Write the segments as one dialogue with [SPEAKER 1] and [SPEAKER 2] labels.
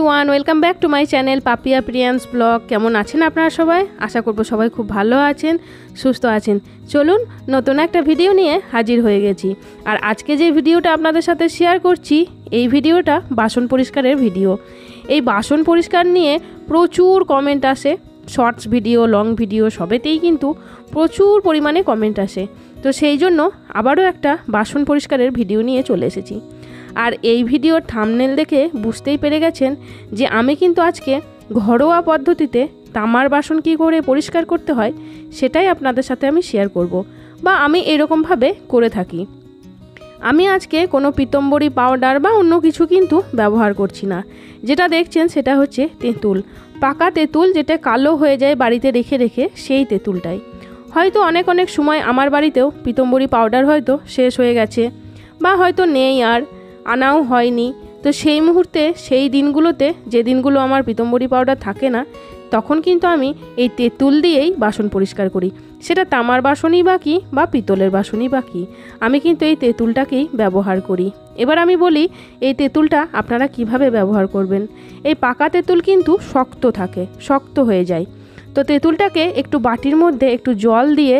[SPEAKER 1] Everyone welcome back to my channel Papiya Priyans vlog. केमन आছেন আপনারা সবাই? आशा করব সবাই খুব ভালো আছেন, সুস্থ আছেন। চলুন নতুন একটা ভিডিও নিয়ে হাজির হয়ে গেছি। আর আজকে যে ভিডিওটা আপনাদের সাথে শেয়ার করছি এই ভিডিওটা বাসন পরিষ্কারের ভিডিও। এই বাসন পরিষ্কার নিয়ে প্রচুর কমেন্ট আসে, শর্টস ভিডিও লং ভিডিও সবেতেই কিন্তু প্রচুর পরিমাণে কমেন্ট আসে। তো সেই জন্য আবারও একটা বাসন পরিষ্কারের ভিডিও নিয়ে চলে এসেছি। আর এই ভিডিওর থাম্বনেল দেখে বুঝতেই পেরে গেছেন যে আমি কিন্তু আজকে ঘরোয়া পদ্ধতিতে তামার বাসন কী করে পরিষ্কার করতে হয় সেটাই আপনাদের সাথে আমি শেয়ার করব, বা আমি এরকমভাবে করে থাকি। আমি আজকে কোনো পিতম্বরী পাউডার বা অন্য কিছু কিন্তু ব্যবহার করছি না। যেটা দেখছেন সেটা হচ্ছে তেঁতুল, পাকা তেঁতুল, যেটা কালো হয়ে যায় বাড়িতে রেখে রেখে, সেই তেঁতুলটাই। হয়তো অনেক সময় আমার বাড়িতেও পিতম্বরী পাউডার হয়তো শেষ হয়ে গেছে বা হয়তো নেই, আর আনাও হয়নি। তো সেই মুহূর্তে, সেই দিনগুলোতে, যে দিনগুলো আমার পিতম্বরী পাউডার থাকে না, তখন কিন্তু আমি এই তেঁতুল দিয়েই বাসন পরিষ্কার করি। সেটা তামার বাসনই বা কী বা পিতলের বাসনই বা কী, আমি কিন্তু এই তেঁতুলটাকেই ব্যবহার করি। এবার আমি বলি এই তেঁতুলটা আপনারা কিভাবে ব্যবহার করবেন। এই পাকা তেঁতুল কিন্তু শক্ত থাকে, শক্ত হয়ে যায়। তো তেঁতুলটাকে একটু বাটির মধ্যে একটু জল দিয়ে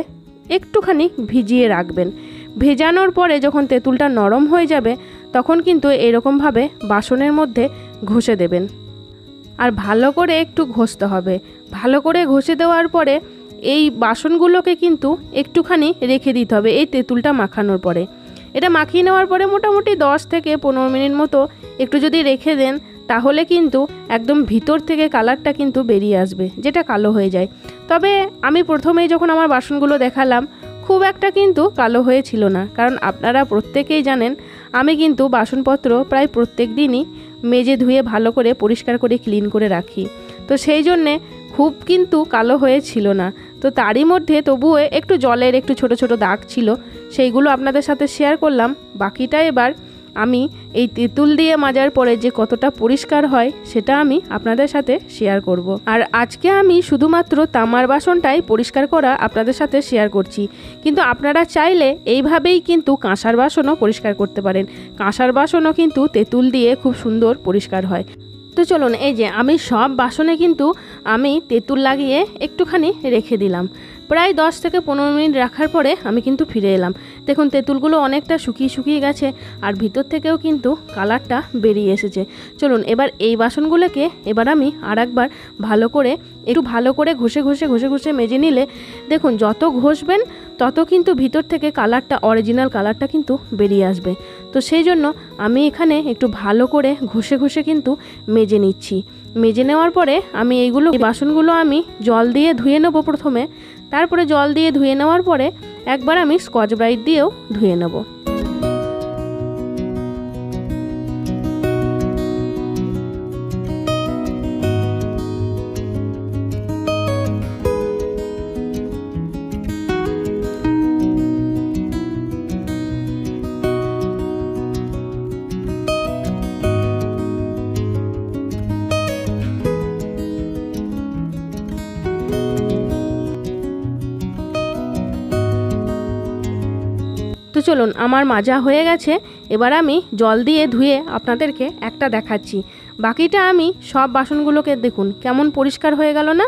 [SPEAKER 1] একটুখানি ভিজিয়ে রাখবেন। ভেজানোর পরে যখন তেঁতুলটা নরম হয়ে যাবে তখন কিন্তু এরকমভাবে বাসনের মধ্যে ঘষে দেবেন। আর ভালো করে একটু ঘষতে হবে। ভালো করে ঘষে দেওয়ার পরে এই বাসনগুলোকে কিন্তু একটুখানি রেখে দিতে হবে এই তেঁতুলটা মাখানোর পরে। এটা মাখিয়ে নেওয়ার পরে মোটামুটি 10 থেকে 15 মিনিট মতো একটু যদি রেখে দেন তাহলে কিন্তু একদম ভিতর থেকে কালারটা কিন্তু বেরিয়ে আসবে, যেটা কালো হয়ে যায়। তবে আমি প্রথমেই যখন আমার বাসনগুলো দেখালাম খুব একটা কিন্তু কালো হয়েছিল না, কারণ আপনারা প্রত্যেকেই জানেন আমি কিন্তু বাসনপত্র প্রায় প্রত্যেক দিনই মেজে ধুয়ে ভালো করে পরিষ্কার করে ক্লিন করে রাখি। তো সেই জন্যে খুব কিন্তু কালো হয়েছিল না। তো তারই মধ্যে তবুও একটু জলের একটু ছোট ছোট দাগ ছিল, সেইগুলো আপনাদের সাথে শেয়ার করলাম। বাকিটা এবার আমি এই তেঁতুল দিয়ে মাজার পরে যে কতটা পরিষ্কার হয় সেটা আমি আপনাদের সাথে শেয়ার করব। আর আজকে আমি শুধুমাত্র তামার বাসনটাই পরিষ্কার করা আপনাদের সাথে শেয়ার করছি, কিন্তু আপনারা চাইলে এইভাবেই কিন্তু কাঁসার বাসনও পরিষ্কার করতে পারেন। কাঁসার বাসনও কিন্তু তেঁতুল দিয়ে খুব সুন্দর পরিষ্কার হয়। তো চলুন, এই যে আমি সব বাসনে কিন্তু আমি তেঁতুল লাগিয়ে একটুখানি রেখে দিলাম। প্রায় 10 থেকে 15 মিনিট রাখার পরে আমি কিন্তু ফিরে এলাম। দেখুন তেঁতুলগুলো অনেকটা শুকিয়ে গেছে আর ভিতর থেকেও কিন্তু কালারটা বেরিয়ে এসেছে। চলুন এবার এই বাসনগুলোকে এবার আমি আরেকবার একটু ভালো করে ঘষে মেজে নিলে দেখুন যত ঘষবেন তত কিন্তু ভিতর থেকে কালারটা, অরিজিনাল কালারটা কিন্তু বেরিয়ে আসবে। তো সেই জন্য আমি এখানে একটু ভালো করে ঘষে কিন্তু মেজে নিচ্ছি। মেজে নেওয়ার পরে আমি এই বাসনগুলো আমি জল দিয়ে ধুয়ে নেবো প্রথমে। তারপরে জল দিয়ে ধুয়ে নেওয়ার পরে একবার আমি স্কচ ব্রাইট দিয়েও ধুয়ে নেব। তো চলুন আমার মাজা হয়ে গেছে। এবার আমি জল দিয়ে ধুয়ে আপনাদেরকে একটা দেখাচ্ছি। বাকিটা আমি সব বাসনগুলোকে দেখুন কেমন পরিষ্কার হয়ে গেল না।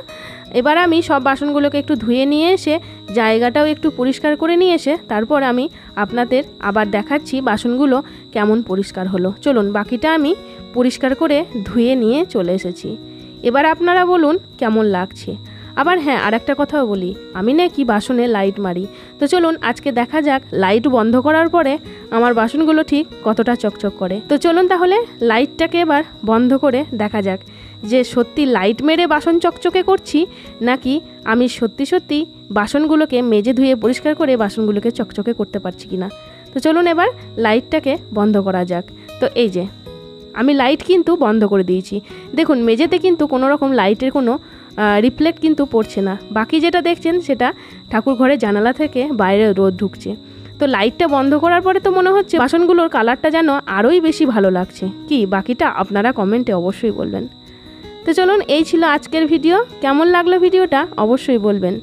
[SPEAKER 1] এবার আমি সব বাসনগুলোকে একটু ধুয়ে নিয়ে এসে জায়গাটাও একটু পরিষ্কার করে নিয়ে এসে তারপর আমি আপনাদের আবার দেখাচ্ছি বাসনগুলো কেমন পরিষ্কার হলো। চলুন বাকিটা আমি পরিষ্কার করে ধুয়ে নিয়ে চলে এসেছি। এবার আপনারা বলুন কেমন লাগছে। আবার হ্যাঁ, আর একটা কথাও বলি, আমি নাকি বাসনে লাইট মারি। তো চলুন আজকে দেখা যাক লাইট বন্ধ করার পরে আমার বাসনগুলো ঠিক কতটা চকচক করে। তো চলুন তাহলে লাইটটাকে এবার বন্ধ করে দেখা যাক যে সত্যি লাইট মেরে বাসন চকচকে করছি নাকি আমি সত্যি বাসনগুলোকে মেজে ধুয়ে পরিষ্কার করে বাসনগুলোকে চকচকে করতে পারছি কিনা। তো চলুন এবার লাইটটাকে বন্ধ করা যাক। তো এই যে আমি লাইট কিন্তু বন্ধ করে দিয়েছি। দেখুন মেঝেতে কিন্তু কোনো রকম লাইটের কোনো রিফ্লেক্ট কিন্তু পড়ছে না। বাকি যেটা দেখছেন সেটা ঠাকুর ঘরের জানালা থেকে বাইরে রোদ ঢুকছে। তো লাইটটা বন্ধ করার পরে তো মনে হচ্ছে বাসনগুলোর কালারটা যেন আরোই বেশি ভালো লাগছে। কি বাকিটা আপনারা কমেন্টে অবশ্যই বলবেন। তো চলুন এই ছিল আজকের ভিডিও। কেমন লাগলো ভিডিওটা অবশ্যই বলবেন।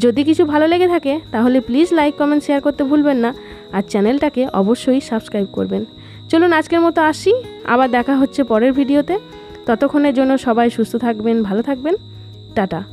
[SPEAKER 1] যদি কিছু ভালো লেগে থাকে তাহলে প্লিজ লাইক কমেন্ট শেয়ার করতে ভুলবেন না, আর চ্যানেলটাকে অবশ্যই সাবস্ক্রাইব করবেন। চলুন আজকের মতো আসি, আবার দেখা হচ্ছে পরের ভিডিওতে। ততক্ষণের জন্য সবাই সুস্থ থাকবেন, ভালো থাকবেন। টাটা।